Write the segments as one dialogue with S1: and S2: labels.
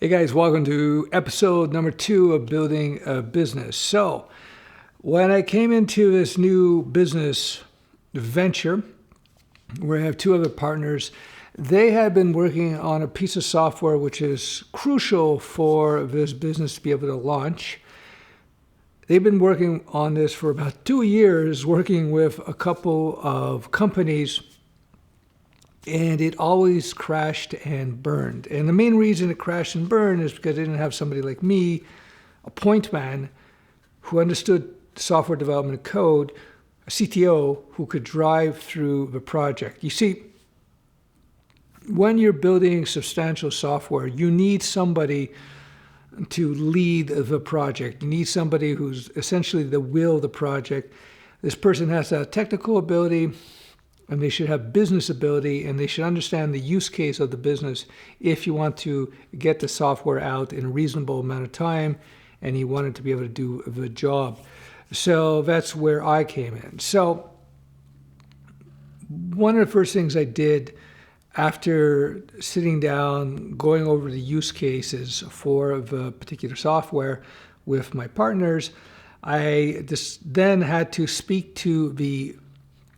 S1: Hey guys, welcome to episode number 2 of Building a Business. So, when I came into this new business venture, where I have 2 other partners, they had been working on a piece of software which is crucial for this business to be able to launch. They've been working on this for about 2 years, working with a couple of companies, and it always crashed and burned. And the main reason it crashed and burned is because they didn't have somebody like me, a point man, who understood software development code, a CTO who could drive through the project. You see, when you're building substantial software, you need somebody to lead the project. You need somebody who's essentially the will of the project. This person has to have technical ability, and they should have business ability, and they should understand the use case of the business if you want to get the software out in a reasonable amount of time and you want it to be able to do the job. So that's where I came in. So one of the first things I did after sitting down, going over the use cases for the particular software with my partners, I just then had to speak to the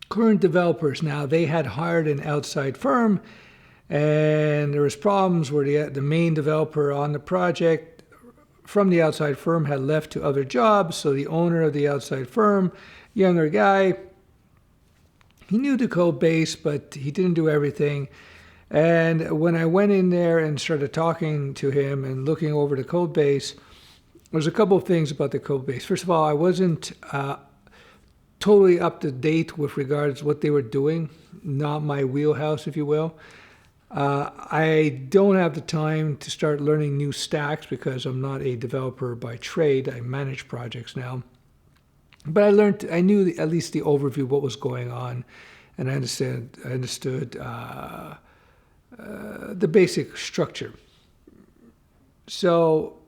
S1: current developers. Now, they had hired an outside firm, and there was problems where the main developer on the project from the outside firm had left to other jobs. So the owner of the outside firm, younger guy, he knew the code base, but he didn't do everything. And when I went in there and started talking to him and looking over the code base, there's a couple of things about the code base. First of all, I wasn't totally up to date with regards to what they were doing, not my wheelhouse, if you will. I don't have the time to start learning new stacks because I'm not a developer by trade. I manage projects now. But I knew at least the overview of what was going on, and I understood the basic structure. So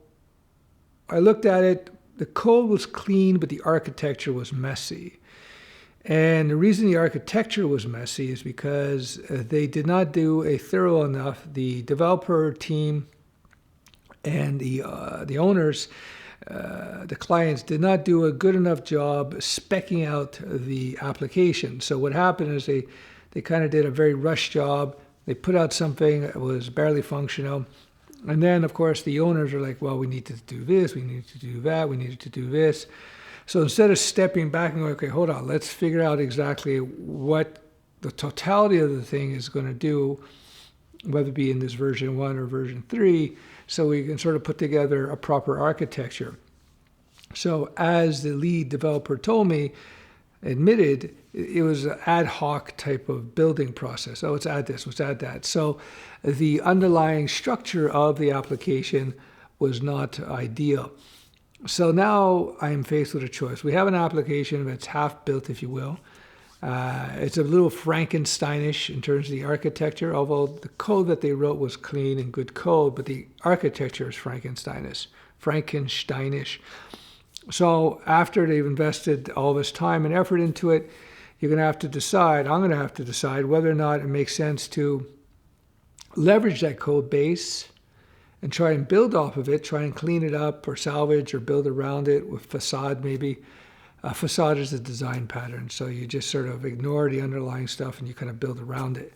S1: I looked at it. The code was clean, but the architecture was messy. And the reason the architecture was messy is because they did not do a thorough enough, the developer team and the owners, the clients did not do a good enough job speccing out the application. So what happened is they kind of did a very rushed job. They put out something that was barely functional. And then, of course, the owners are like, well, we need to do this, we need to do that, we need to do this. So instead of stepping back and going, okay, hold on, let's figure out exactly what the totality of the thing is going to do, whether it be in this version 1 or version 3, so we can sort of put together a proper architecture. So as the lead developer admitted, it was an ad hoc type of building process. Oh, let's add this, let's add that. So the underlying structure of the application was not ideal. So now I'm faced with a choice. We have an application that's half built, if you will. It's a little Frankensteinish in terms of the architecture, although the code that they wrote was clean and good code, but the architecture is Frankensteinish. So after they've invested all this time and effort into it, I'm going to have to decide whether or not it makes sense to leverage that code base and try and build off of it, try and clean it up or salvage or build around it with facade maybe. Facade is a design pattern, so you just sort of ignore the underlying stuff and you kind of build around it.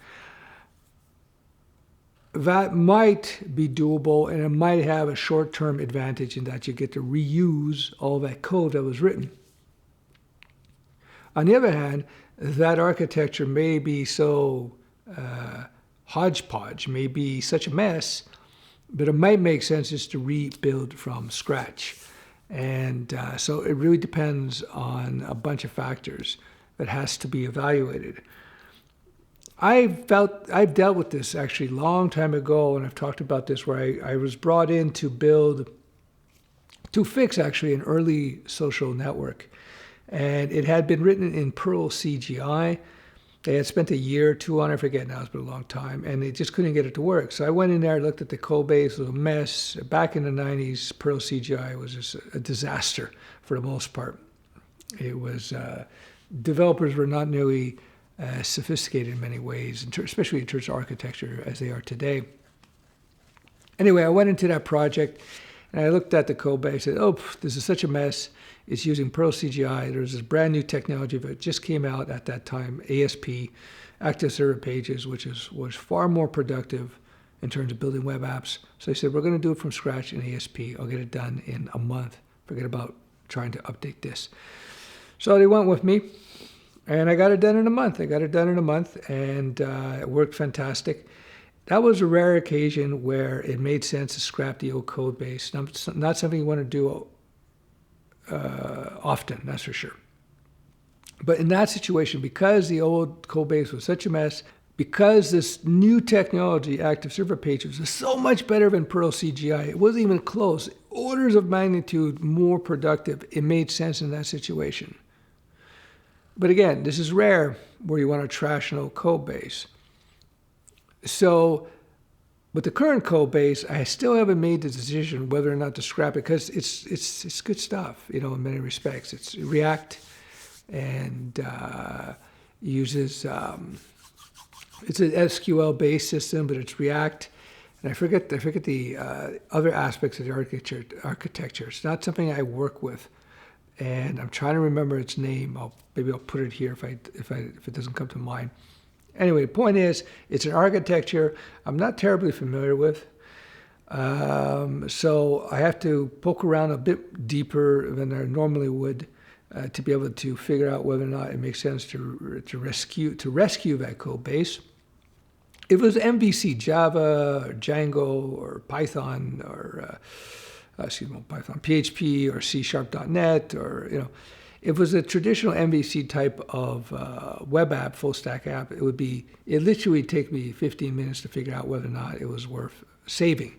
S1: That might be doable, and it might have a short-term advantage in that you get to reuse all that code that was written. On the other hand, that architecture may be so hodgepodge, may be such a mess, but it might make sense just to rebuild from scratch. And so it really depends on a bunch of factors that has to be evaluated. I've dealt with this actually a long time ago, and I've talked about this where I was brought in to fix actually an early social network. And it had been written in Perl CGI. They had spent a year or two on it, I forget now, it's been a long time, and they just couldn't get it to work. So I went in there, looked at the code base, it was a mess. Back in the 90s, Perl CGI was just a disaster for the most part. It was, developers were not nearly sophisticated in many ways, especially in terms of architecture as they are today. Anyway, I went into that project and I looked at the code base. I said, oh, this is such a mess. It's using Perl CGI. There's this brand new technology that just came out at that time, ASP, Active Server Pages, which was far more productive in terms of building web apps. So I said, we're going to do it from scratch in ASP. I'll get it done in a month. Forget about trying to update this. So they went with me, and I got it done in a month. And it worked fantastic. That was a rare occasion where it made sense to scrap the old code base. Not something you want to do often, that's for sure. But in that situation, because the old code base was such a mess, because this new technology, Active Server Pages, is so much better than Perl CGI, it wasn't even close, orders of magnitude more productive, it made sense in that situation. But again, this is rare where you want to trash an old code base. So with the current code base, I still haven't made the decision whether or not to scrap it, because it's good stuff, in many respects. It's React and uses, it's an SQL-based system, but it's React. And I forget the other aspects of the architecture. It's not something I work with, and I'm trying to remember its name. Maybe I'll put it here if it doesn't come to mind. Anyway, the point is, it's an architecture I'm not terribly familiar with. So I have to poke around a bit deeper than I normally would to be able to figure out whether or not it makes sense to rescue that code base. If it was MVC, Java, or Django, or Python, or Python, PHP, or C#.NET, or if it was a traditional MVC type of web app, full stack app, it literally take me 15 minutes to figure out whether or not it was worth saving.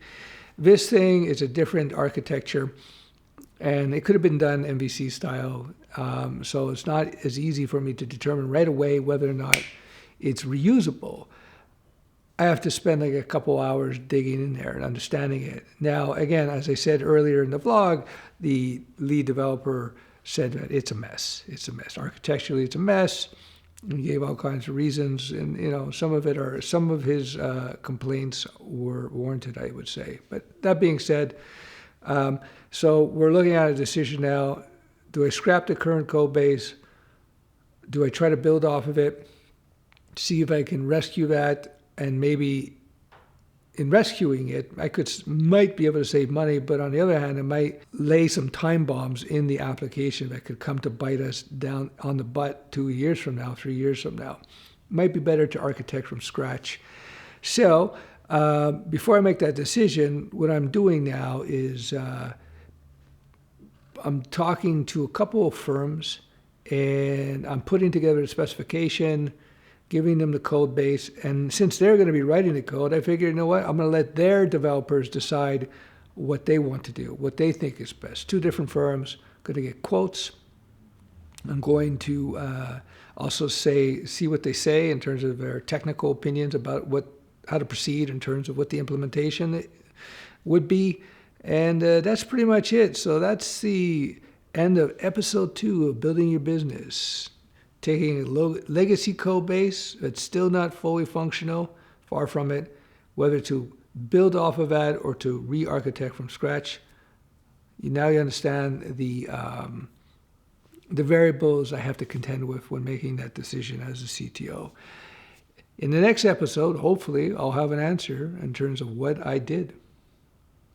S1: This thing is a different architecture, and it could have been done MVC style. So it's not as easy for me to determine right away whether or not it's reusable. I have to spend like a couple hours digging in there and understanding it. Now, again, as I said earlier in the vlog, the lead developer said that it's a mess. It's a mess. Architecturally, it's a mess. And he gave all kinds of reasons, and some of his complaints were warranted, I would say. But that being said, so we're looking at a decision now. Do I scrap the current code base? Do I try to build off of it? See if I can rescue that, and maybe in rescuing it, I might be able to save money, but on the other hand, it might lay some time bombs in the application that could come to bite us down on the butt 2 years from now, 3 years from now. It might be better to architect from scratch. So before I make that decision, what I'm doing now is I'm talking to a couple of firms, and I'm putting together a specification, giving them the code base. And since they're going to be writing the code, I figured, I'm going to let their developers decide what they want to do, what they think is best. 2 different firms, going to get quotes. I'm going to also see what they say in terms of their technical opinions about how to proceed in terms of what the implementation would be. And that's pretty much it. So that's the end of episode 2 of Building Your Business. Taking a legacy code base that's still not fully functional, far from it, whether to build off of that or to re-architect from scratch. Now you understand the variables I have to contend with when making that decision as a CTO. In the next episode, hopefully, I'll have an answer in terms of what I did.